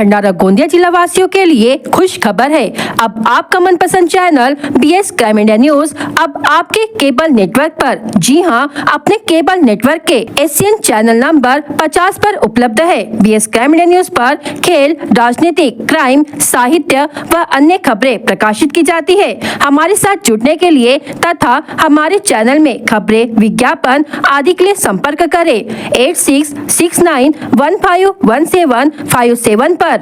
भंडारा गोंदिया जिला वासियों के लिए खुश खबर है। अब आपका मनपसंद channel BS crime India news अब आपके केबल नेटवर्क पर, जी हां, अपने केबल नेटवर्क के एशियन चैनल नंबर 50 पर उपलब्ध है। BS क्राइम इंडिया न्यूज पर खेल, राजनीतिक, क्राइम, साहित्य व अन्य खबरें प्रकाशित की जाती है। हमारे साथ जुड़ने के लिए तथा हमारे चैनल में खबरें, विज्ञापन आदि के लिए संपर्क करें 8669151757 पर।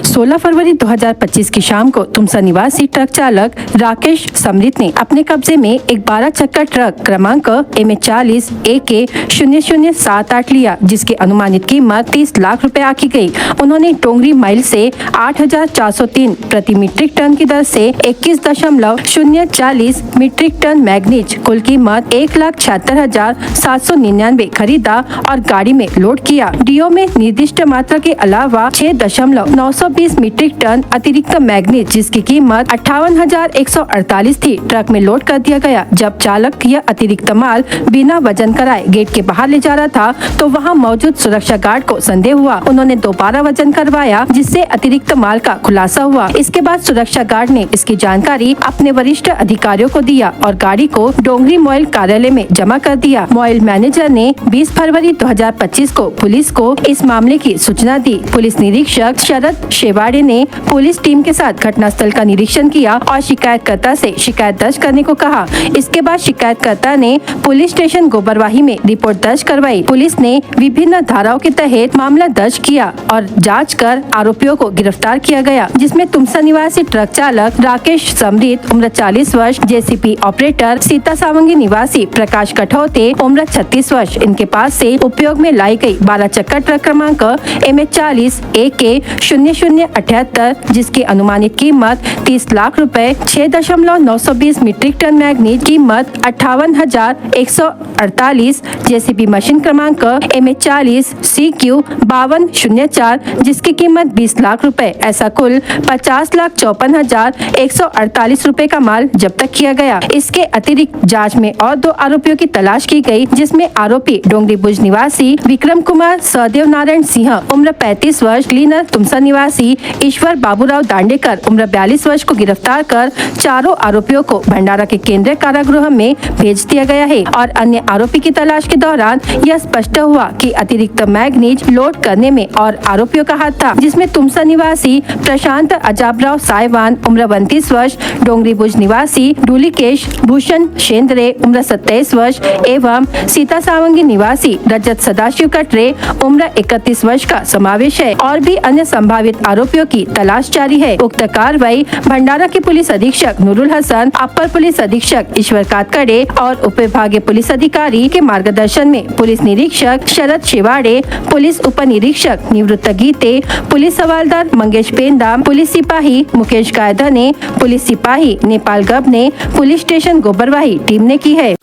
16 फरवरी 2025 की शाम को तुमसा निवासी ट्रक चालक राकेश समृत ने अपने कब्जे में एक 12 चक्का ट्रक क्रमांक MH40 AK0078 लिया, जिसकी अनुमानित कीमत 30 लाख रुपए आकी गई। उन्होंने टोंगरी माइल से 8,403 प्रति मीट्रिक टन की दर से 21.040 मीट्रिक टन मैग्नीज कुल कीमत 1,76,799 खरीदा और गाड़ी में लोड किया। डीओ में निर्दिष्ट मात्रा के अलावा 6.920 मीट्रिक टन अतिरिक्त मैग्नीज जिसकी कीमत 58,148 थी ट्रक में लोड कर दिया गया। जब चालक यह अतिरिक्त माल बिना वजन कराए गेट के बाहर ले जा रहा था तो वहां मौजूद सुरक्षा गार्ड को संदेह हुआ। उन्होंने दोबारा वजन करवाया, जिससे अतिरिक्त माल का खुलासा हुआ। इसके बाद सुरक्षा गार्ड ने इसकी जानकारी अपने वरिष्ठ अधिकारियों को दिया और गाड़ी को डोंगरी मोइल कार्यालय में जमा कर दिया। मोइल मैनेजर ने 20 फरवरी 2025 को पुलिस को इस मामले की सूचना दी। पुलिस निरीक्षक शरद शेवाड़े ने पुलिस टीम के साथ घटनास्थल का निरीक्षण किया और शिकायतकर्ता से शिकायत दर्ज करने को कहा। इसके बाद शिकायतकर्ता ने पुलिस स्टेशन गोबरवाही में रिपोर्ट दर्ज करवाई। पुलिस ने विभिन्न धाराओं के तहत मामला दर्ज किया और जांच कर आरोपियों को गिरफ्तार किया गया, जिसमें तुमसा निवासी ट्रक चालक राकेश समृत उम्र 40 वर्ष, JCB ऑपरेटर सीता सावंगी निवासी प्रकाश कठौते उम्र 36 वर्ष। इनके पास से उपयोग में लाई गई 12 चक्का ट्रक क्रमांक MH40 AK0078 जिसकी अनुमानित कीमत 30 लाख रुपए, 6.920 मीट्रिक टन मैग्नीज कीमत 58,148, JCB मशीन क्रमांक MH40 CQ 5204 जिसकी कीमत 20 लाख रुपए, ऐसा कुल 50,54,148 रुपए का माल जब्त किया गया। इसके अतिरिक्त जांच में और 2 आरोपियों की तलाश की गई, जिसमें आरोपी डोंगरी बुज निवासी विक्रम कुमार सहदेव नारायण सिंह उम्र 35 वर्ष, क्लीनर तुमसा निवासी ईश्वर बाबूराव दांडेकर उम्र 42 वर्ष को गिरफ्तार कर चारों आरोपियों को भंडारा के केंद्रीय कारागृह में भेज दिया गया है। और अन्य आरोपी की तलाश के दौरान यह स्पष्ट हुआ कि अतिरिक्त मैग्नीज लोड करने में और आरोपियों का हाथ था, जिसमें तुमसा निवासी प्रशांत अजाबराव सायवान उम्र 29 वर्ष, डोंगरी बुज निवासी डुलिकेश भूषण शेंद्रे उम्र 27 वर्ष एवं सीता सावंगी निवासी रजत सदाशिव कटरे उम्र 31 वर्ष का समावेश है। और भी अन्य संभावित आरोपियों की तलाश जारी है। उक्त कार्रवाई भंडारा के पुलिस अधीक्षक नूरुल हसन, अपर पुलिस अधीक्षक ईश्वर कातकड़े और उप विभागीय पुलिस अधिकारी के मार्गदर्शन में पुलिस निरीक्षक शरद शेवाड़े, पुलिस उप निरीक्षक निवृत्त गीते, पुलिस हवलदार मंगेश पेंदाम, पुलिस सिपाही मुकेश गायधने, पुलिस सिपाही नेपाल गब ने पुलिस स्टेशन गोबरवाही टीम ने की है।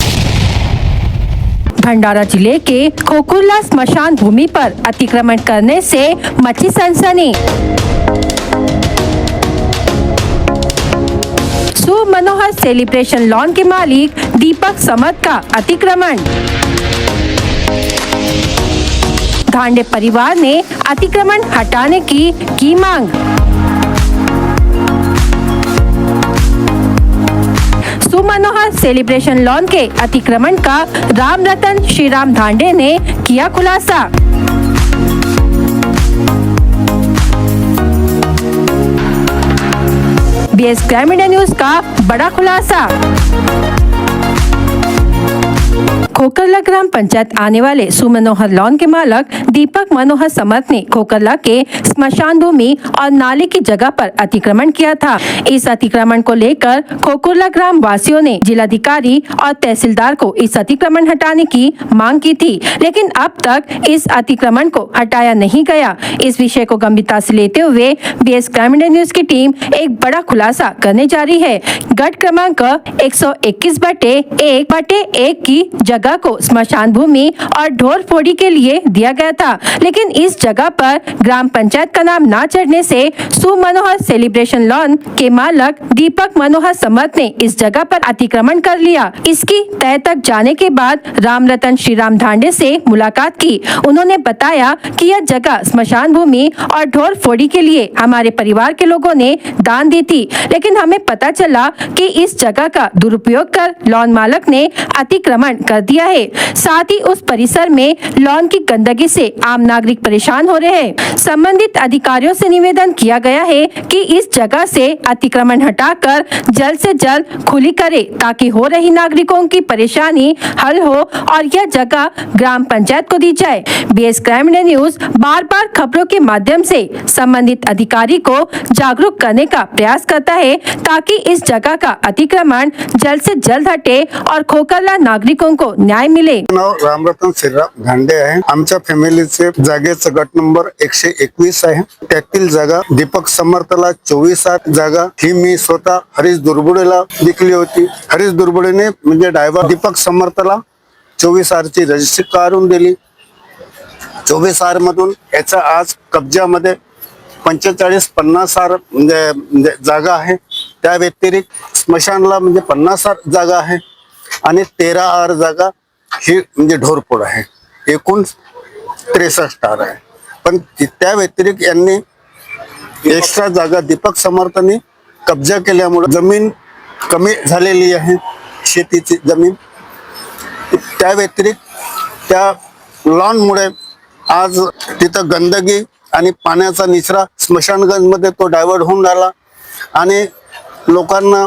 भंडारा जिले के खोकुरला स्मशान भूमि पर अतिक्रमण करने से मची सनसनी। सुमनोहर सेलिब्रेशन लॉन के मालिक दीपक समत का अतिक्रमण। धांडे परिवार ने अतिक्रमण हटाने की मांग। सुमनोहर सेलिब्रेशन लॉन के अतिक्रमण का राम रतन श्रीराम धांडे ने किया खुलासा। BS क्राइम इंडिया न्यूज का बड़ा खुलासा। खोकरला ग्राम पंचायत आने वाले सुमनोहर लॉन के मालक दीपक मनोहर समत ने खोकरला के स्मशान भूमि और नाले की जगह पर अतिक्रमण किया था। इस अतिक्रमण को लेकर खोकुरला ग्राम वासियों ने जिलाधिकारी और तहसीलदार को इस अतिक्रमण हटाने की मांग की थी, लेकिन अब तक इस अतिक्रमण को हटाया नहीं गया। इस विषय को गंभीरता से लेते हुए BS क्राइम इंडिया न्यूज की टीम एक बड़ा खुलासा करने जा रही है। गट क्रमांक 121/1/1 की जगह जगह को स्मशान भूमि और ढोर फोड़ी के लिए दिया गया था, लेकिन इस जगह पर ग्राम पंचायत का नाम न चढ़ने से सुमनोहर सेलिब्रेशन लॉन के मालक दीपक मनोहर समर्थ ने इस जगह पर अतिक्रमण कर लिया। इसकी तय तक जाने के बाद राम रतन श्रीराम धांडे से मुलाकात की। उन्होंने बताया कि यह जगह स्मशान भूमि और ढोर फोड़ी के लिए हमारे परिवार के लोगों ने दान दी थी, लेकिन हमें पता चला कि इस जगह का दुरुपयोग कर लॉन मालक ने अतिक्रमण कर दिया है। साथ ही उस परिसर में लॉन की गंदगी से आम नागरिक परेशान हो रहे हैं। संबंधित अधिकारियों से निवेदन किया गया है कि इस जगह से अतिक्रमण हटाकर जल्द से जल्द खुली करे ताकि हो रही नागरिकों की परेशानी हल हो और यह जगह ग्राम पंचायत को दी जाए। बीएस क्राइम न्यूज बार-बार खबरों के माध्यम से संबंधित अधिकारी को जागरूक करने का प्रयास करता है ताकि इस जगह का अतिक्रमण जल्द से जल्द हटे और खोखला नागरिकों को न्याय मिले। नाव रामरतन श्रीराम धांडे आहे। आमच्या फॅमिलीचे जागेचा गट नंबर 121 आहे। त्यातील जागा दीपक समर्थला 24 जागा ही मी स्वतः हरीश दुर्बुडेला दिली होती। हरीश दुर्बुडेने म्हणजे ड्रायव्हर दीपक समर्थला 24 ची रजिस्ट्री काढून दिली। 24 मधून याचा आज कब्जामध्ये 45-50 म्हणजे जागा आहे। त्या व्यतिरिक्त स्मशानला म्हणजे 50 जागा आहे आणि 13 जागा ही म्हणजे ढोरपोड आहे। एकूण 63 आहे। पण त्या व्यतिरिक्त यांनी एक्स्ट्रा जागा दीपक समर्थांनी कब्जा केल्यामुळे जमीन कमी झालेली आहे, शेतीची जमीन। त्या व्यतिरिक्त त्या लॉनमुळे आज तिथं गंदगी आणि पाण्याचा निचरा स्मशानगंजमध्ये तो डायव्हर्ट होऊन राहिला आणि लोकांना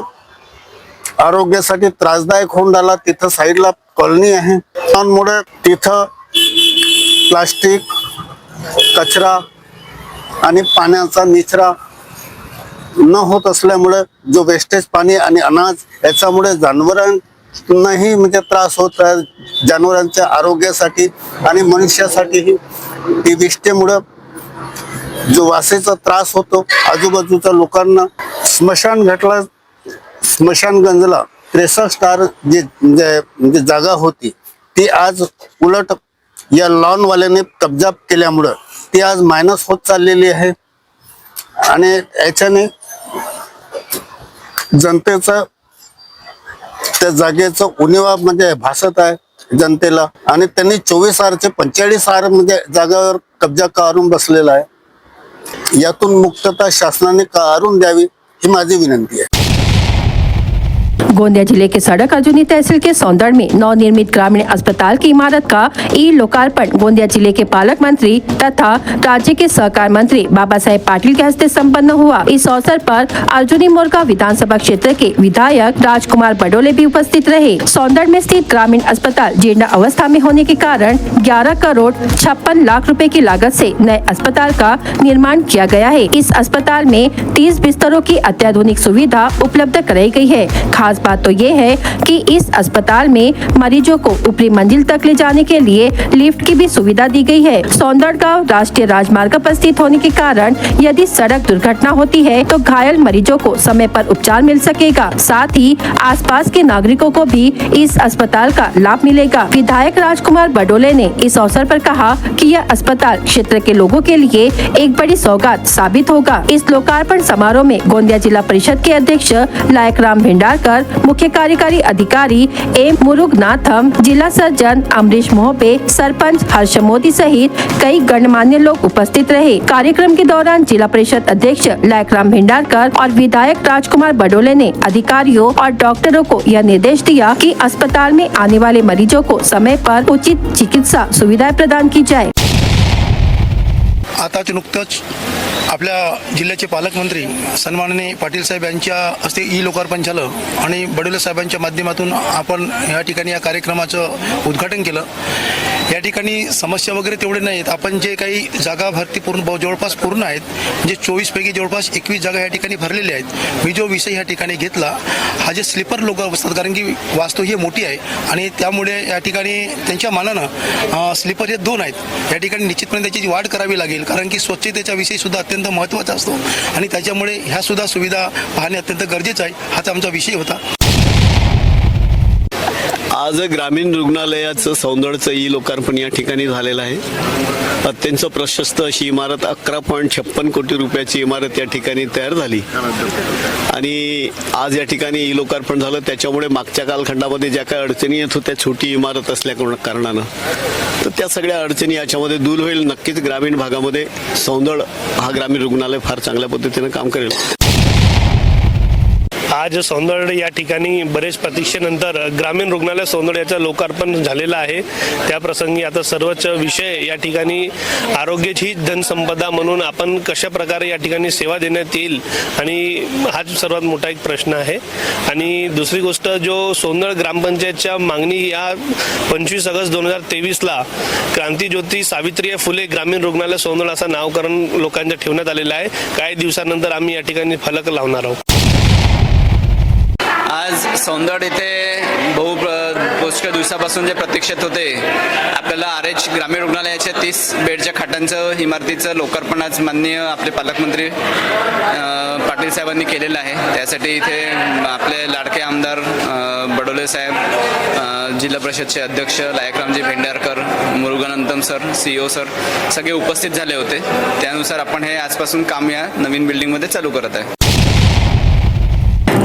आरोग्यासाठी त्रासदायक होऊन राहिला। तिथं साईडला कॉलनी आहे, त्यामुळे तिथं प्लास्टिक कचरा आणि पाण्याचा निचरा न होत असल्यामुळे जो वेस्टेज पाणी आणि अनाज याच्यामुळे जनावरांनाही म्हणजे त्रास होत आहे। जनावरांच्या आरोग्यासाठी आणि मनुष्यासाठीही ती विष्ठेमुळे जो वासेचा त्रास होतो आजूबाजूच्या लोकांना। स्मशानगंजला 63 जी जागा होती ती आज उलट या लॉन वाल्याने कब्जा केल्यामुळे ती आज मायनस होत चाललेली आहे आणि याच्याने जनतेचा त्या जागेचं उणिवा म्हणजे भासत आहे जनतेला आणि त्यांनी 24 चे 45 म्हणजे जागावर कब्जा काढून बसलेला आहे। यातून मुक्तता शासनाने काढून द्यावी ही माझी विनंती है। गोंदिया जिले के सड़क अर्जुनी तहसील के सौंदड़ में नवनिर्मित ग्रामीण अस्पताल की इमारत का ई लोकार्पण गोंदिया जिले के पालक मंत्री तथा राज्य के सहकार मंत्री बाबा साहेब पाटिल के हस्ते संपन्न हुआ। इस अवसर पर अर्जुनी मोरगा विधानसभा क्षेत्र के विधायक राजकुमार बडोले भी उपस्थित रहे। सौंदड़ में स्थित ग्रामीण अस्पताल जीर्ण अवस्था में होने के कारण 11 करोड़ 56 लाख रुपए की लागत से नए अस्पताल का निर्माण किया गया है। इस अस्पताल में 30 बिस्तरों की अत्याधुनिक सुविधा उपलब्ध कराई गई है। खास बात तो ये है कि इस अस्पताल में मरीजों को ऊपरी मंजिल तक ले जाने के लिए लिफ्ट की भी सुविधा दी गई है। सौंदड़ गांव राष्ट्रीय राजमार्ग पर स्थित होने के कारण यदि सड़क दुर्घटना होती है तो घायल मरीजों को समय पर उपचार मिल सकेगा। साथ ही आसपास के नागरिकों को भी इस अस्पताल का लाभ मिलेगा। विधायक राजकुमार बडोले ने इस अवसर पर कहा कि यह अस्पताल क्षेत्र के लोगों के लिए एक बड़ी सौगात साबित होगा। इस लोकार्पण समारोह में गोंदिया जिला परिषद के अध्यक्ष लायक राम भेंडारकर, मुख्य कार्यकारी अधिकारी एम मुरुगनाथम, जिला सर्जन अमरीश मोहबे, सरपंच हर्ष मोदी सहित कई गणमान्य लोग उपस्थित रहे। कार्यक्रम के दौरान जिला परिषद अध्यक्ष लायक राम भेंडारकर और विधायक राजकुमार बडोले ने अधिकारियों और डॉक्टरों को यह निर्देश दिया कि अस्पताल में आने वाले मरीजों को समय पर उचित चिकित्सा सुविधाएं प्रदान की जाए। आताच नुकतंच आपल्या जिल्ह्याचे पालकमंत्री सन्माननीय पाटील साहेब यांच्या हस्ते ई लोकार्पण झालं आणि बडोले साहेबांच्या माध्यमातून आपण या ठिकाणी या कार्यक्रमाचं उद्घाटन केलं। या ठिकाणी समस्या वगैरे तेवढे नाहीत। आपण जे काही जागा भरती पूर्ण जवळपास पूर्ण आहेत, म्हणजे 24 पैकी जवळपास 21 जागा या ठिकाणी भरलेल्या आहेत। मी जो विषय या ठिकाणी घेतला हा जे स्लीपर लोक असतात, कारण की वास्तू ही मोठी आहे आणि त्यामुळे या ठिकाणी त्यांच्या मानानं स्लीपर हे 2 आहेत। या ठिकाणी निश्चितपणे त्याची वाढ करावी लागेल, कारण की स्वच्छतेचा विषय सुद्धा अत्यंत महत्त्वाचा असतो आणि त्याच्यामुळे ह्या सुद्धा सुविधा पाहणे अत्यंत गरजेचं आहे। हाच आमचा विषय होता। आज ग्रामीण रुग्णालयाचं सौंदर्याचं लोकार्पण या ठिकाणी झालेलं आहे. अत्यंत प्रशस्त अशी इमारत 11.56 कोटी रुपयाची इमारत या ठिकाणी तयार झाली आणि आज या ठिकाणी लोकार्पण झालं. त्याच्यामुळे मागच्या कालखंडामध्ये ज्या काही अडचणी येत होत्या छोटी इमारत असल्या कारणानं, तर त्या सगळ्या अडचणी याच्यामध्ये दूर होईल. नक्कीच ग्रामीण भागामध्ये सौंदड हा ग्रामीण रुग्णालय फार चांगल्या पद्धतीनं काम करेल. आज सौंदड या ठिकाणी बरेच प्रतीक्षेनंतर ग्रामीण रुग्णालय सौंदड याचं लोकार्पण झालेलं आहे. त्याप्रसंगी आता सर्वच विषय या ठिकाणी आरोग्याची धनसंपदा म्हणून आपण कशा प्रकारे या ठिकाणी सेवा देण्यात येईल आणि हाच सर्वात मोठा एक प्रश्न आहे. आणि दुसरी गोष्ट, जो सौंदड ग्रामपंचायतच्या मागणी या 25 ऑगस्ट 2023ला क्रांतीज्योती सावित्रीबाई फुले ग्रामीण रुग्णालय सौंदड असं नामकरण लोकांच्या ठेवण्यात आलेलं आहे. काही दिवसानंतर आम्ही या ठिकाणी फलक लावणार आहोत. आज सौंदड इथे पुष्कळ दिवसापासून जे प्रतीक्षेत होते, आपल्याला RH ग्रामीण रुग्णालयाच्या 30 बेडच्या खाटांचं इमारतीचं लोकार्पण आज माननीय आपले पालकमंत्री पाटील साहेबांनी केलेलं आहे. त्यासाठी इथे आपले लाडके आमदार बडोले साहेब, जिल्हा परिषदचे अध्यक्ष लायकरामजी भेंडारकर, मुरुगनंतम सर, CEO सर सगळे उपस्थित झाले होते. त्यानुसार आपण हे आजपासून काम या नवीन बिल्डिंगमध्ये चालू करत आहे.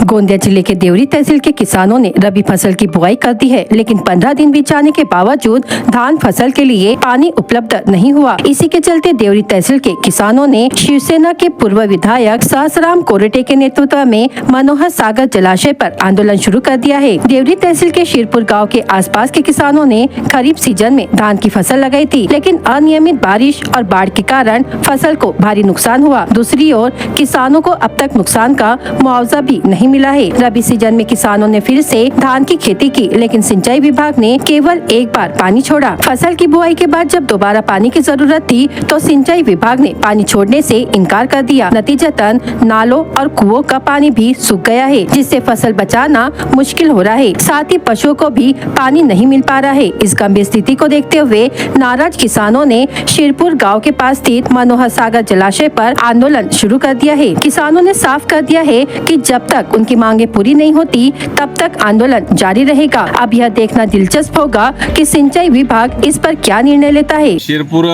गोंदिया जिले के देवरी तहसील के किसानों ने रबी फसल की बुआई कर दी है, लेकिन 15 दिन बीत जाने के बावजूद धान फसल के लिए पानी उपलब्ध नहीं हुआ। इसी के चलते देवरी तहसील के किसानों ने शिवसेना के पूर्व विधायक सहसराम कोरेटे के नेतृत्व में मनोहर सागर जलाशय पर आंदोलन शुरू कर दिया है। देवरी तहसील के शिरपुर गाँव के आसपास के किसानों ने खरीफ सीजन में धान की फसल लगाई थी, लेकिन अनियमित बारिश और बाढ़ के कारण फसल को भारी नुकसान हुआ। दूसरी ओर किसानों को अब तक नुकसान का मुआवजा भी नहीं मिला है। रबी सीजन में किसानों ने फिर से धान की खेती की, लेकिन सिंचाई विभाग ने केवल एक बार पानी छोड़ा। फसल की बुआई के बाद जब दोबारा पानी की जरूरत थी तो सिंचाई विभाग ने पानी छोड़ने से इनकार कर दिया। नतीजतन नालों और कुओं का पानी भी सूख गया है, जिससे फसल बचाना मुश्किल हो रहा है। साथ ही पशुओं को भी पानी नहीं मिल पा रहा है। इस गंभीर स्थिति को देखते हुए नाराज किसानों ने शिरपुर गाँव के पास स्थित मनोहर सागर जलाशय पर आंदोलन शुरू कर दिया है। किसानों ने साफ कर दिया है कि जब तक उनकी मांगे पूरी नहीं होती तब तक आंदोलन जारी रहेगा। अब यह देखना दिलचस्प होगा कि सिंचाई विभाग इस पर क्या निर्णय लेता है। शिरपूर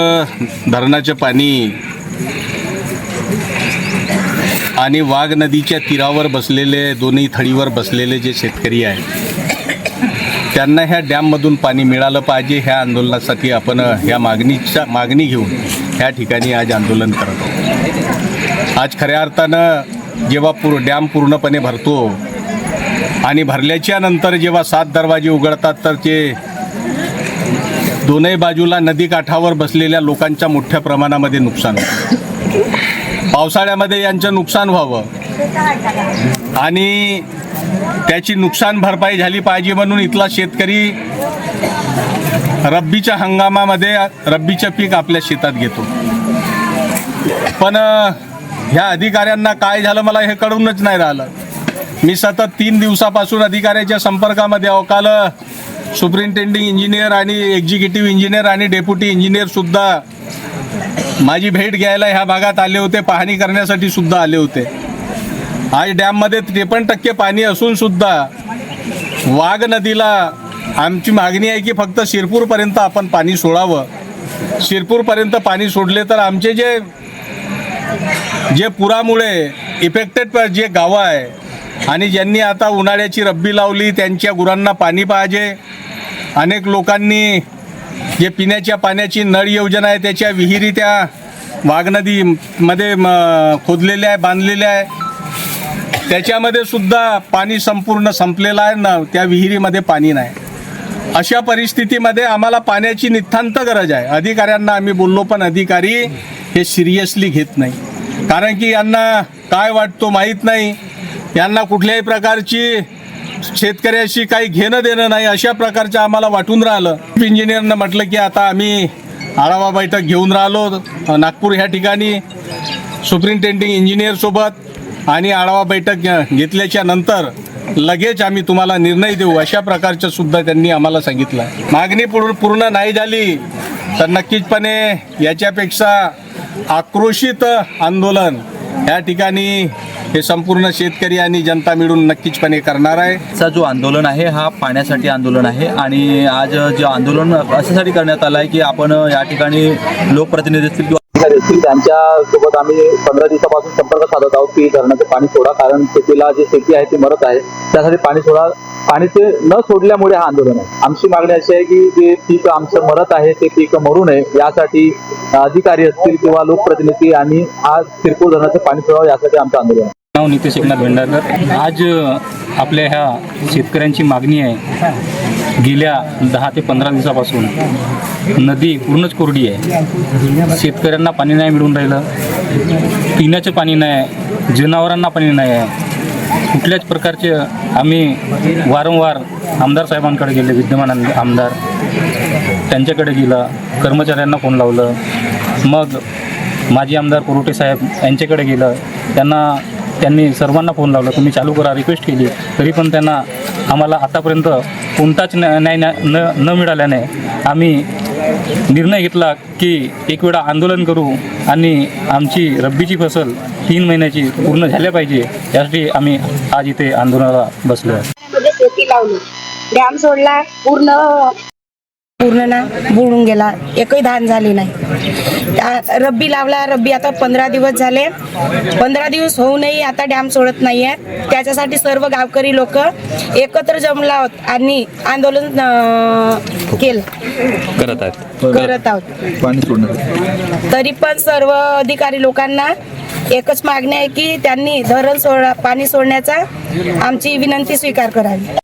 धरणाचे पाणी आणि वाघ नदीच्या तीरावर बसलेले, दोन्ही थडीवर बसलेले जे शेतकरी आहेत त्यांना ह्या डॅममधून पाणी मिळालं पाहिजे, ह्या आंदोलनासाठी आपण ह्या मागणी घेऊन ह्या ठिकाणी आज आंदोलन करत आहोत। आज खऱ्या अर्थानं जेव्हा डॅम पूर्णपणे भरतो आणि भरल्याच्या नंतर जेव्हा 7 दरवाजे उघडतात तर ते दोनही बाजूला नदी काठावर बसलेल्या लोकांच्या मोठ्या प्रमाणामध्ये नुकसान होतं। पावसाळ्यामध्ये यांचं नुकसान व्हावं आणि त्याची नुकसान भरपाई झाली पाहिजे म्हणून इथला शेतकरी रब्बीच्या हंगामामध्ये रब्बीचं पीक आपल्या शेतात घेतो। पण ह्या अधिकाऱ्यांना काय झालं मला हे कळूनच नाही राहिलं। मी सतत 3 दिवसापासून अधिकाऱ्याच्या संपर्कामध्ये आहो। काल सुपरिंटेंडिंग इंजिनियर आणि एक्झिक्युटिव्ह इंजिनियर आणि डेप्युटी इंजिनियर सुद्धा माझी भेट घ्यायला ह्या भागात आले होते, पाहणी करण्यासाठी सुद्धा आले होते। आज डॅममध्ये 53% पाणी असून सुद्धा वाघ नदीला आमची मागणी आहे की फक्त शिरपूरपर्यंत आपण पाणी सोडावं। शिरपूरपर्यंत पाणी सोडले तर आमचे जे पुरामुळे इफेक्टेड जे गावं आहे आणि ज्यांनी आता उन्हाळ्याची रब्बी लावली त्यांच्या गुरांना पाणी पाहिजे। अनेक लोकांनी जे पिण्याच्या पाण्याची नळ योजना आहे त्याच्या विहिरी त्या वाघ नदीमध्ये खोदलेल्या आहे, बांधलेल्या आहे, त्याच्यामध्ये सुद्धा पाणी संपूर्ण संपलेलं आहे ना, त्या विहिरीमध्ये पाणी नाही। अशा परिस्थितीमध्ये आम्हाला पाण्याची नितांत गरज आहे। अधिकाऱ्यांना आम्ही बोललो पण अधिकारी हे सिरियसली घेत नाही, कारण की यांना काय वाटतो माहीत नाही, यांना कुठल्याही प्रकारची शेतकऱ्याशी काही घेणं देणं नाही अशा प्रकारचं आम्हाला वाटून राहिलं। इंजिनियरनं म्हटलं की आता आम्ही आढावा बैठक घेऊन राहिलो नागपूर ह्या ठिकाणी सुपरिंटेंडिंग इंजिनियर सोबत आणि आढावा बैठक घेतल्याच्या नंतर लगेच आम्ही तुम्हाला निर्णय देऊ अशा प्रकारचं सुद्धा त्यांनी आम्हाला सांगितलं। मागणी पूर्ण नाही झाली तर नक्कीचपणे याच्यापेक्षा आक्रोशित आंदोलन या ठिकाणी हे संपूर्ण शेतकरी आणि जनता मिळून नक्कीचपणे करणार आहे. चा जो आंदोलन आहे हा पाण्यासाठी आंदोलन आहे आणि आज जे आंदोलन अशासाठी करण्यात आलं आहे की आपण या ठिकाणी लोकप्रतिनिधी असतील किंवा अधिकारी असतील त्यांच्यासोबत आम्ही 15 दिवसापासून संपर्क साधत आहोत की धरणाचं पाणी सोडा, कारण शेतीला जी शेती आहे ती मरत आहे, त्यासाठी पाणी सोडा. पाणी ते न सोडल्यामुळे हा आंदोलन आहे. आमची मागणी अशी आहे की जे पीक आमचं मरत आहे ते पीक मरू नये यासाठी अधिकारी असतील किंवा लोकप्रतिनिधी आणि आज किरकोळ धरणाचं पाणी सोडावं यासाठी आमचं आंदोलन आहे. नाव नितेश एकनाथ भंडारकर. आज आपल्या ह्या शेतकऱ्यांची मागणी आहे. गेल्या 10 ते 15 दिवसापासून नदी पूर्णच कोरडी आहे. शेतकऱ्यांना पाणी नाही मिळून राहिलं, पिण्याचं पाणी नाही, जनावरांना पाणी नाही आहे. कुठल्याच प्रकारचे आम्ही वारंवार आमदार साहेबांकडे गेले, विद्यमान आमदार त्यांच्याकडे गेला, कर्मचाऱ्यांना फोन लावलं, मग माजी आमदार कोरोटे साहेब यांच्याकडे गेलं, त्यांनी सर्वांना फोन लावला, तुम्ही चालू करा रिक्वेस्ट केली, तरी पण त्यांना आम्हाला आतापर्यंत कोणताच न्याय न मिळाल्याने आम्ही निर्णय घेतला की एक वेळा आंदोलन करू आणि आमची रब्बीची फसल 3 महिन्याची पूर्ण झाल्या पाहिजे यासाठी आम्ही आज इथे आंदोलनाला बसलो आहे. शेती लावली, डॅम सोडला, पूर्ण ना बुडून गेला, एकही धान झाली नाही. रब्बी लावला, रब्बी आता 15 दिवस झाले, 15 दिवस होऊनही आता डॅम सोडत नाही आहे. त्याच्यासाठी सर्व गावकरी लोक एकत्र जमला आहोत आणि आंदोलन करत आहोत. पाणी सोडणार तरी पण सर्व अधिकारी लोकांना एकच मागणी आहे की त्यांनी पाणी सोडण्याचा आमची विनंती स्वीकार करावी.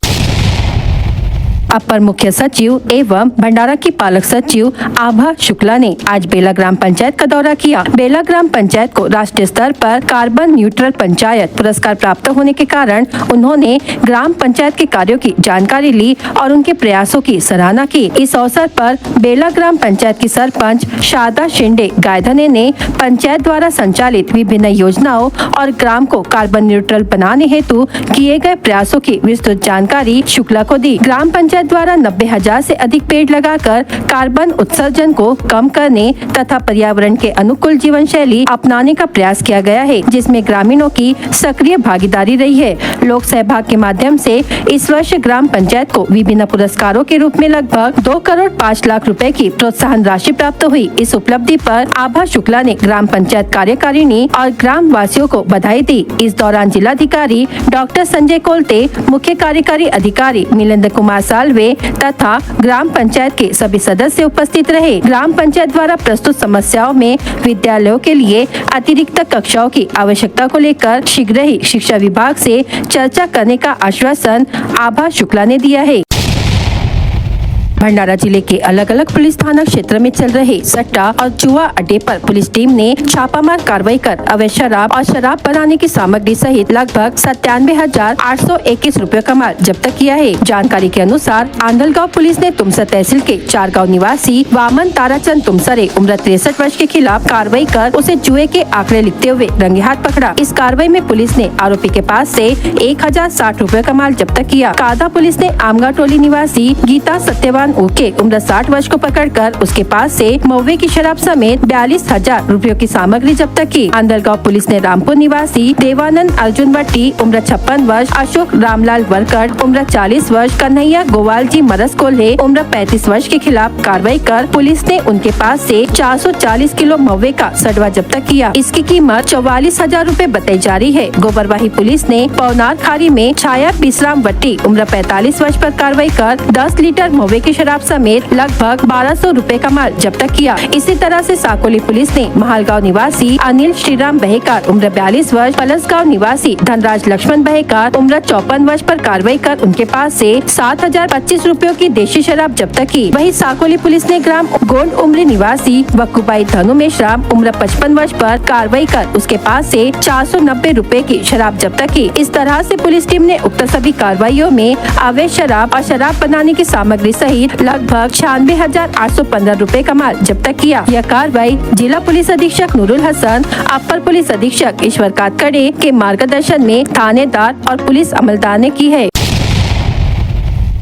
अपर मुख्य सचिव एवं भंडारा की पालक सचिव आभा शुक्ला ने आज बेला ग्राम पंचायत का दौरा किया. बेला ग्राम पंचायत को राष्ट्रीय स्तर पर कार्बन न्यूट्रल पंचायत पुरस्कार प्राप्त होने के कारण उन्होंने ग्राम पंचायत के कार्यों की जानकारी ली और उनके प्रयासों की सराहना की. इस अवसर पर बेला ग्राम पंचायत की सरपंच शारदा शिंदे गायधने ने पंचायत द्वारा संचालित विभिन्न योजनाओं और ग्राम को कार्बन न्यूट्रल बनाने हेतु किए गए प्रयासों की विस्तृत जानकारी शुक्ला को दी. ग्राम पंचायत द्वारा 90,000 से अधिक पेड़ लगाकर कार्बन उत्सर्जन को कम करने तथा पर्यावरण के अनुकूल जीवन शैली अपनाने का प्रयास किया गया है, जिसमें ग्रामीणों की सक्रिय भागीदारी रही है. लोक सहभाग के माध्यम से इस वर्ष ग्राम पंचायत को विभिन्न पुरस्कारों के रूप में लगभग 2 करोड़ 5 लाख रुपए की प्रोत्साहन राशि प्राप्त हुई. इस उपलब्धि पर आभा शुक्ला ने ग्राम पंचायत कार्यकारिणी और ग्राम वासियों को बधाई दी. इस दौरान जिलाधिकारी डॉक्टर संजय कोलते, मुख्य कार्यकारी अधिकारी मिलिंद कुमार सालवे तथा ग्राम पंचायत के सभी सदस्य उपस्थित रहे. ग्राम पंचायत द्वारा प्रस्तुत समस्याओं में विद्यालयों के लिए अतिरिक्त कक्षाओं की आवश्यकता को लेकर शीघ्र ही शिक्षा विभाग से चर्चा करने का आश्वासन आभा शुक्ला ने दिया है. भंडारा जिले के अलग अलग पुलिस थाना क्षेत्र में चल रहे सट्टा और जुआ अड्डे पर पुलिस टीम ने छापामार कार्रवाई कर अवैध शराब और शराब बनाने की सामग्री सहित लगभग 97,821 रुपए का माल जब्त किया है. जानकारी के अनुसार आंधलगांव पुलिस ने तुमसर तहसील के 4 गाँव निवासी वामन ताराचंद तुमसरे उम्र 63 वर्ष के खिलाफ कार्रवाई कर उसे जुए के आंकड़े लिखते हुए रंगे हाथ पकड़ा. इस कार्रवाई में पुलिस ने आरोपी के पास से 1,060 रुपए का माल जब्त किया. कादा पुलिस ने आमगा टोली निवासी गीता सत्यवान ओके उम्र 60 वर्ष को पकड़कर उसके पास से महुए की शराब समेत 42,000 रुपयों की सामग्री जब्त की. आंधलगांव पुलिस ने रामपुर निवासी देवानंद अर्जुन भट्टी उम्र 56 वर्ष, अशोक रामलाल वरकड़ उम्र 40 वर्ष, कन्हैया गोवाल जी मरस कोल्हे उम्र 35 वर्ष के खिलाफ कार्रवाई कर पुलिस ने उनके पास से 440 किलो महुए का सड़वा जब्त किया. इसकी कीमत 44,000 रुपए बताई जा रही है. गोबरवाही पुलिस ने पवनार खारी में छाया बिस्राम वट्टी उम्र 45 वर्ष पर कार्रवाई कर 10 लीटर महुए की शराब समेत लगभग 1,200 रुपए का माल जब्त किया. इसी तरह से साकोली पुलिस ने महालगांव निवासी अनिल श्रीराम बहेकार उम्र 42 वर्ष, पलसगांव निवासी धनराज लक्ष्मण बहेकार उम्र 54 वर्ष पर कार्रवाई कर उनके पास से 7,025 रुपयों की देशी शराब जब्त की. वहीं साकोली पुलिस ने ग्राम गोंड उमरी निवासी वक्कुबाई धनु मेश्राम उम्र 55 वर्ष पर कार्रवाई कर उसके पास से 490 रुपए की शराब जब्त की. इस तरह से पुलिस टीम ने उक्त सभी कार्रवाइयों में अवैध शराब और शराब बनाने की सामग्री सहित लगभग 96,815 रुपए का माल जब्त किया. यह कार्रवाई जिला पुलिस अधीक्षक नूरुल हसन, अपर पुलिस अधीक्षक ईश्वर कातकड़े के मार्गदर्शन में थानेदार और पुलिस अमलदार ने की है.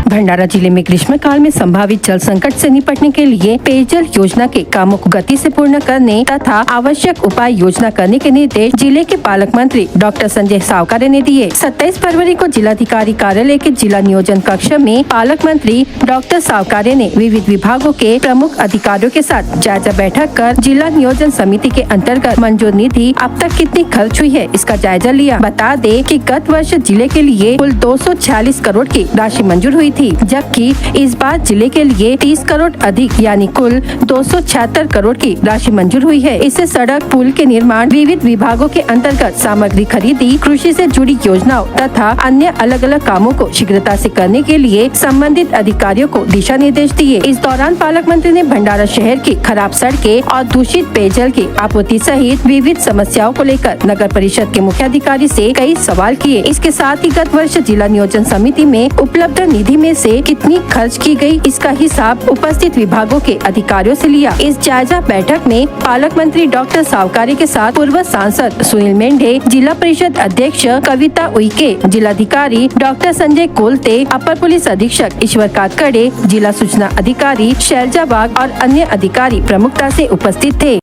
भंडारा जिले में ग्रीष्मकाल में संभावित जल संकट से निपटने के लिए पेयजल योजना के कामों को गति से पूर्ण करने तथा आवश्यक उपाय योजना करने के निर्देश जिले के पालक मंत्री डॉक्टर संजय सावकारे ने दिए। 27 फरवरी को जिलाधिकारी कार्यालय के जिला नियोजन कक्ष में पालक मंत्री डॉक्टर सावकारे ने विविध विभागों के प्रमुख अधिकारियों के साथ जायजा बैठक कर जिला नियोजन समिति के अंतर्गत मंजूर निधि अब तक कितनी खर्च हुई है इसका जायजा लिया। बता दें कि गत वर्ष जिले के लिए कुल 246 करोड़ की राशि मंजूर हुई थी, जबकि इस बार जिले के लिए 30 करोड़ अधिक यानी कुल 276 करोड़ की राशि मंजूर हुई है। इससे सड़क, पुल के निर्माण, विविध विभागों के अंतर्गत सामग्री खरीदी, कृषि से जुड़ी योजनाओं तथा अन्य अलग अलग कामों को शीघ्रता से करने के लिए संबंधित अधिकारियों को दिशा निर्देश दिए। इस दौरान पालक मंत्री ने भंडारा शहर की खराब सड़कें और दूषित पेयजल की आपूर्ति सहित विविध समस्याओं को लेकर नगर परिषद के मुख्य अधिकारी से कई सवाल किए। इसके साथ ही गत वर्ष जिला नियोजन समिति में उपलब्ध निधि में से कितनी खर्च की गई इसका हिसाब उपस्थित विभागों के अधिकारियों से लिया। इस जायजा बैठक में पालक मंत्री डॉक्टर सावकारे के साथ पूर्व सांसद सुनील मेंढे, जिला परिषद अध्यक्ष कविता उइके, जिलाधिकारी डॉक्टर संजय कोलते, अपर पुलिस अधीक्षक ईश्वर कातकड़े, जिला सूचना अधिकारी शैलजा बाग और अन्य अधिकारी प्रमुखता से उपस्थित थे।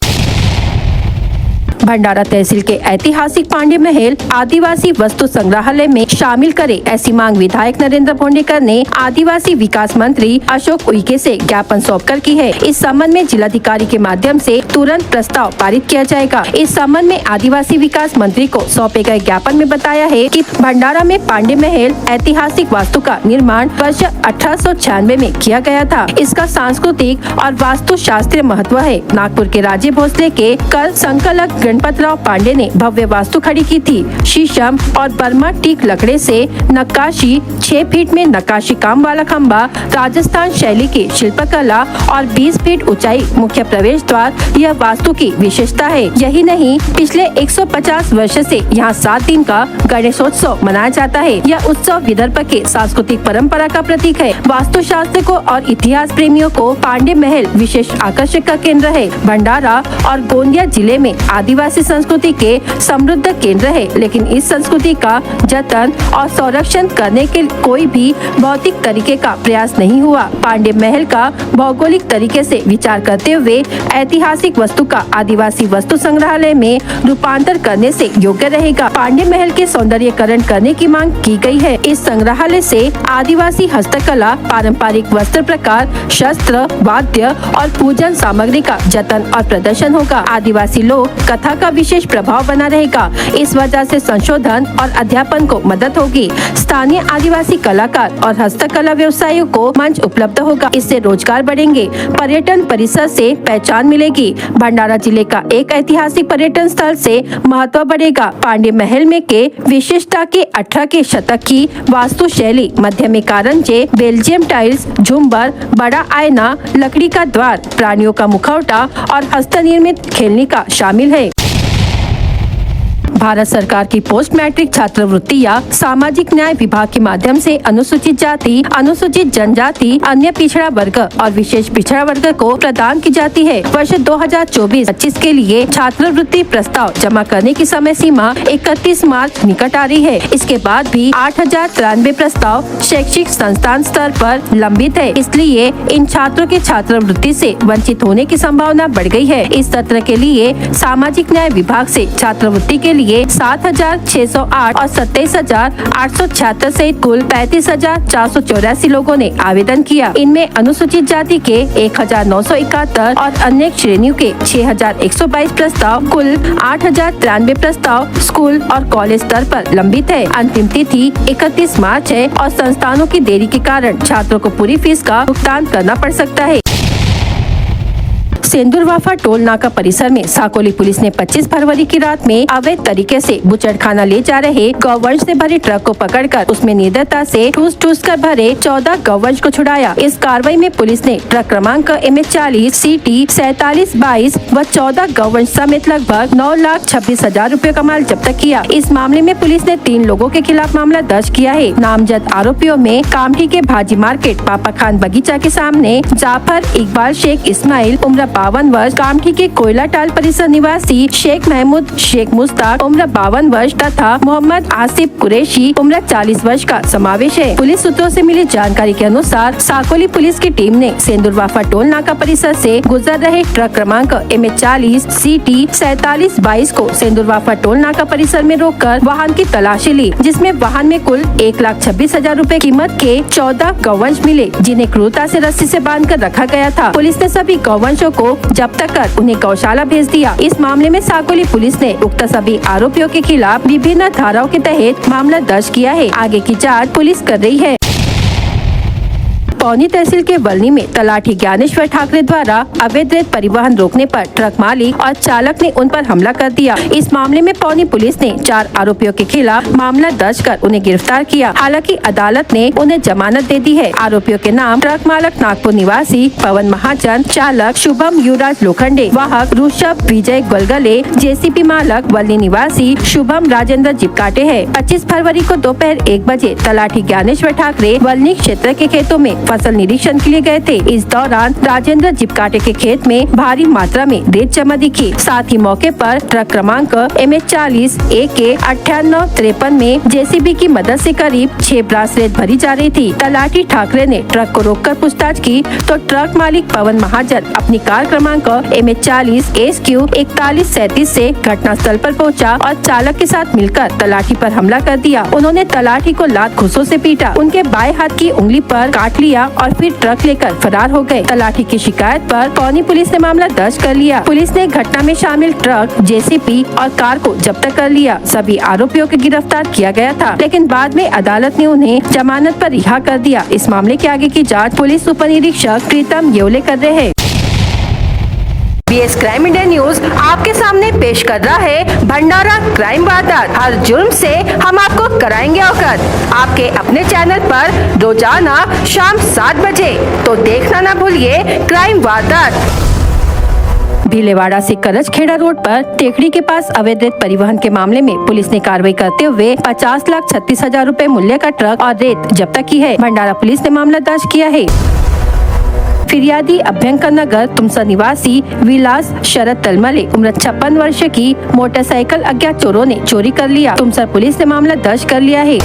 भंडारा तहसील के ऐतिहासिक पांडे महल आदिवासी वस्तु संग्रहालय में शामिल करे, ऐसी मांग विधायक नरेंद्र भोंडेकर ने आदिवासी विकास मंत्री अशोक उइके से ज्ञापन सौंपकर की है। इस संबंध में जिलाधिकारी के माध्यम से तुरंत प्रस्ताव पारित किया जाएगा। इस संबंध में आदिवासी विकास मंत्री को सौंपे गए ज्ञापन में बताया है कि भंडारा में पांडे महल ऐतिहासिक वास्तु का निर्माण वर्ष 1896 में किया गया था। इसका सांस्कृतिक और वास्तु शास्त्रीय महत्व है। नागपुर के राजे भोसले के कर संकलक गणपतराव पांडे ने भव्य वास्तु खड़ी की थी। शीशम और बर्मा टीक लकड़े से नक्काशी, 6 फीट में नक्काशी काम वाला खम्बा, राजस्थान शैली की शिल्पकला और 20 फीट ऊंचाई मुख्य प्रवेश द्वार यह वास्तु की विशेषता है। यही नहीं, पिछले 150 वर्ष से यहाँ 7 दिन का गणेशोत्सव मनाया जाता है। यह उत्सव विदर्भ के सांस्कृतिक परंपरा का प्रतीक है। वास्तु शास्त्र को और इतिहास प्रेमियों को पांडे महल विशेष आकर्षण का केंद्र है। भंडारा और गोंदिया जिले में आदिवासी संस्कृति के समृद्ध केंद्र है, लेकिन इस संस्कृति का जतन और संरक्षण करने के कोई भी भौतिक तरीके का प्रयास नहीं हुआ। पांडे महल का भौगोलिक तरीके से विचार करते हुए ऐतिहासिक वस्तु का आदिवासी वस्तु संग्रहालय में रूपांतर करने से योग्य रहेगा। पांडे महल के सौंदर्यीकरण करने की मांग की गई है। इस संग्रहालय से आदिवासी हस्तकला, पारंपरिक वस्त्र प्रकार, शस्त्र, वाद्य और पूजन सामग्री का जतन और प्रदर्शन होगा। आदिवासी लोक कथा का विशेष प्रभाव बना रहेगा। इस वजह से संशोधन और अध्यापन को मदद होगी। स्थानीय आदिवासी कलाकार और हस्तकला व्यवसायियों को मंच उपलब्ध होगा। इससे रोजगार बढ़ेंगे। पर्यटन परिसर से पहचान मिलेगी। भंडारा जिले का एक ऐतिहासिक पर्यटन स्थल से महत्व बढ़ेगा। पांडे महल में के विशेषता के 18 के शतक की वास्तु शैली, मध्य में कारंजे, बेल्जियम टाइल्स, झुम्बर, बड़ा आयना, लकड़ी का द्वार, प्राणियों का मुखौटा और हस्तनिर्मित खेलनी का शामिल है। भारत सरकार की पोस्ट मैट्रिक छात्रवृत्ति या सामाजिक न्याय विभाग के माध्यम से अनुसूचित जाति, अनुसूचित जनजाति, अन्य पिछड़ा वर्ग और विशेष पिछड़ा वर्ग को प्रदान की जाती है। वर्ष 2024-25 के लिए छात्रवृत्ति प्रस्ताव जमा करने की समय सीमा 31 मार्च निकट आ रही है। इसके बाद भी 8093 प्रस्ताव शैक्षिक संस्थान स्तर पर लंबित है। इसलिए इन छात्रों के छात्रवृत्ति से वंचित होने की संभावना बढ़ गई है। इस सत्र के लिए सामाजिक न्याय विभाग से छात्रवृत्ति के लिए 7,608 और 27,876 सहित कुल 35,484 लोगों ने आवेदन किया। इनमें अनुसूचित जाति के 1,971 और अन्य श्रेणियों के 6,122 प्रस्ताव, कुल 8,093 प्रस्ताव स्कूल और कॉलेज स्तर पर लंबित है। अंतिम तिथि 31 मार्च है और संस्थानों की देरी के कारण छात्रों को पूरी फीस का भुगतान करना पड़ सकता है। सेंदुरवाफा टोल नाका परिसर में साकोली पुलिस ने 25 फरवरी की रात में अवैध तरीके से बुचड़खाना ले जा रहे गौवंश से भरे ट्रक को पकड़कर उसमें निर्दयता से ठूस कर भरे 14 गौवंश को छुड़ाया। इस कार्रवाई में पुलिस ने ट्रक क्रमांक MH40 CT 4722 व 14 गौवंश समेत लगभग 9,26,000 रुपए का माल जब्त किया। इस मामले में पुलिस ने 3 लोगों के खिलाफ मामला दर्ज किया है। नामजद आरोपियों में कामठी के भाजी मार्केट पापा खान बगीचा के सामने जाफर इकबाल शेख इस्माइल उम्र 52 वर्ष, कामठी के कोयला टाल परिसर निवासी शेख महमूद शेख मुस्ताक उम्र 52 वर्ष तथा मोहम्मद आसिफ कुरैशी उम्र 40 वर्ष का समावेश है। पुलिस सूत्रों से मिली जानकारी के अनुसार साकोली पुलिस की टीम ने सेंदुरवाफा टोल नाका परिसर से गुजर रहे ट्रक क्रमांक MH40 CT 4722 को सेंदुरवाफा टोल नाका परिसर में रोककर वाहन की तलाशी ली, जिसमें वाहन में कुल 1,26,000 रूपए कीमत के 14 गौवंश मिले, जिन्हें क्रूरता से रस्सी से बांधकर रखा गया था। पुलिस ने सभी गौवंशों को जब्त कर उन्हें गौशाला भेज दिया। इस मामले में साकोली पुलिस ने उक्त सभी आरोपियों के खिलाफ विभिन्न धाराओं के तहत मामला दर्ज किया है। आगे की जांच पुलिस कर रही है। पौनी तहसील के वलनी में तलाठी ज्ञानेश्वर ठाकरे द्वारा अवैध रेत परिवहन रोकने पर ट्रक मालिक और चालक ने उन पर हमला कर दिया। इस मामले में पौनी पुलिस ने 4 आरोपियों के खिलाफ मामला दर्ज कर उन्हें गिरफ्तार किया। हालांकि अदालत ने उन्हें जमानत दे दी है। आरोपियों के नाम ट्रक मालक नागपुर निवासी पवन महाजन, चालक शुभम युवराज लोखंडे, वाहक ऋषभ विजय गोलगले, JCB मालक वलनी निवासी शुभम राजेंद्र जिपकाटे है। 25 फरवरी को दोपहर 1 बजे तलाठी ज्ञानेश्वर ठाकरे वलनी क्षेत्र के खेतों में फसल निरीक्षण के लिए गए थे। इस दौरान राजेंद्र जिपकाटे के खेत में भारी मात्रा में रेत जमा दिखी। साथ ही मौके पर ट्रक क्रमांक MH40 AK 9853 में JCB की मदद से करीब 6 ब्रास रेत भरी जा रही थी। तलाठी ठाकरे ने ट्रक को रोककर पूछताछ की तो ट्रक मालिक पवन महाजन अपनी कार क्रमांक MH40 SQ 4137 से घटनास्थल पर पहुंचा और चालक के साथ मिलकर तलाठी पर हमला कर दिया। उन्होंने तलाठी को लात घुसों से पीटा, उनके बाएं हाथ की उंगली पर काट लिया और फिर ट्रक लेकर फरार हो गए। तलाठी की शिकायत पर पौनी पुलिस ने मामला दर्ज कर लिया। पुलिस ने घटना में शामिल ट्रक, JCB और कार को जब्त कर लिया। सभी आरोपियों को गिरफ्तार किया गया था, लेकिन बाद में अदालत ने उन्हें जमानत पर रिहा कर दिया। इस मामले के आगे की जांच पुलिस उप निरीक्षक प्रीतम येवले कर रहे हैं। BS क्राइम इंडिया न्यूज आपके सामने पेश कर रहा है भंडारा क्राइम वारदात। हर जुर्म से हम आपको कराएंगे अवगत। आपके अपने चैनल पर रोजाना शाम 7 बजे, तो देखना ना भूलिए क्राइम वारदात। भीलेवाड़ा से करजखेड़ा रोड पर टेकड़ी के पास अवैध रेत परिवहन के मामले में पुलिस ने कार्रवाई करते हुए 50,36,000 रूपए मूल्य का ट्रक और रेत जब्त की है। भंडारा पुलिस ने मामला दर्ज किया है। फिरियादी अभ्यंकर नगर तुमसा निवासी विलास शरद तलमले उम्र 56 वर्ष की मोटरसाइकिल अज्ञात चोरों ने चोरी कर लिया। तुमसा पुलिस ने मामला दर्ज कर लिया है।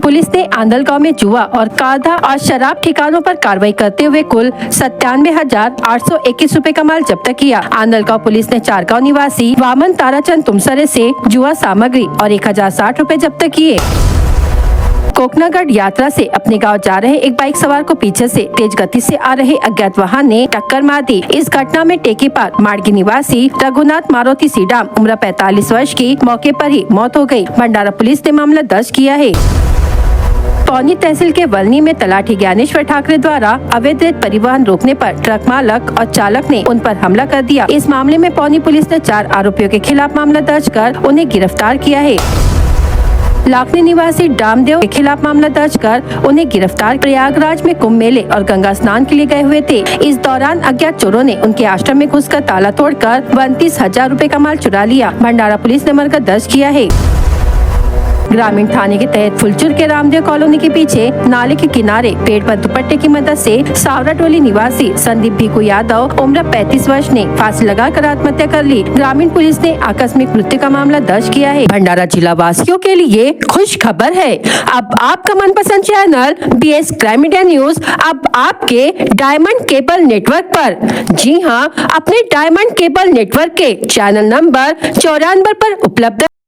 पुलिस ने आंदलगांव में जुआ और काधा और शराब ठिकानों पर कार्रवाई करते हुए कुल 97,821 रूपए का माल जब्त किया। आंदलगांव पुलिस ने चारगांव निवासी वामन ताराचंद तुमसरे से जुआ सामग्री और 1,060 रूपए जब्त किए। कोकनागढ़ यात्रा से अपने गांव जा रहे एक बाइक सवार को पीछे से तेज गति से आ रहे अज्ञात वाहन ने टक्कर मार दी। इस घटना में टेकीपार मार्गी निवासी रघुनाथ मारुति सीडाम उम्र 45 वर्ष की मौके पर ही मौत हो गई। भंडारा पुलिस ने मामला दर्ज किया है। पौनी तहसील के वलनी में तलाठी ज्ञानेश्वर ठाकरे द्वारा अवैध रेत परिवहन रोकने पर ट्रक मालक और चालक ने उन पर हमला कर दिया। इस मामले में पौनी पुलिस ने 4 आरोपियों के खिलाफ मामला दर्ज कर उन्हें गिरफ्तार किया है। लाखनी निवासी डामदेव के खिलाफ मामला दर्ज कर उन्हें गिरफ्तार। प्रयागराज में कुंभ मेले और गंगा स्नान के लिए गए हुए थे। इस दौरान अज्ञात चोरों ने उनके आश्रम में घुसकर ताला तोड़कर 32,000 रूपए का माल चुरा लिया। भंडारा पुलिस ने मामला दर्ज किया है। ग्रामीण थाने के तहत फुलचुर के रामदेव कॉलोनी के पीछे नाले के किनारे पेड़ पर दुपट्टे की मदद से सावरा टोली निवासी संदीप भीकू यादव उम्र 35 वर्ष ने फांसी लगाकर आत्महत्या कर ली। ग्रामीण पुलिस ने आकस्मिक मृत्यु का मामला दर्ज किया है। भंडारा जिला वासियों के लिए खुश खबर है, अब आपका मनपसंद channel BS crime India news अब आपके डायमंड केबल नेटवर्क पर। जी हाँ, अपने डायमंड केबल नेटवर्क के चैनल नंबर 94 पर उपलब्ध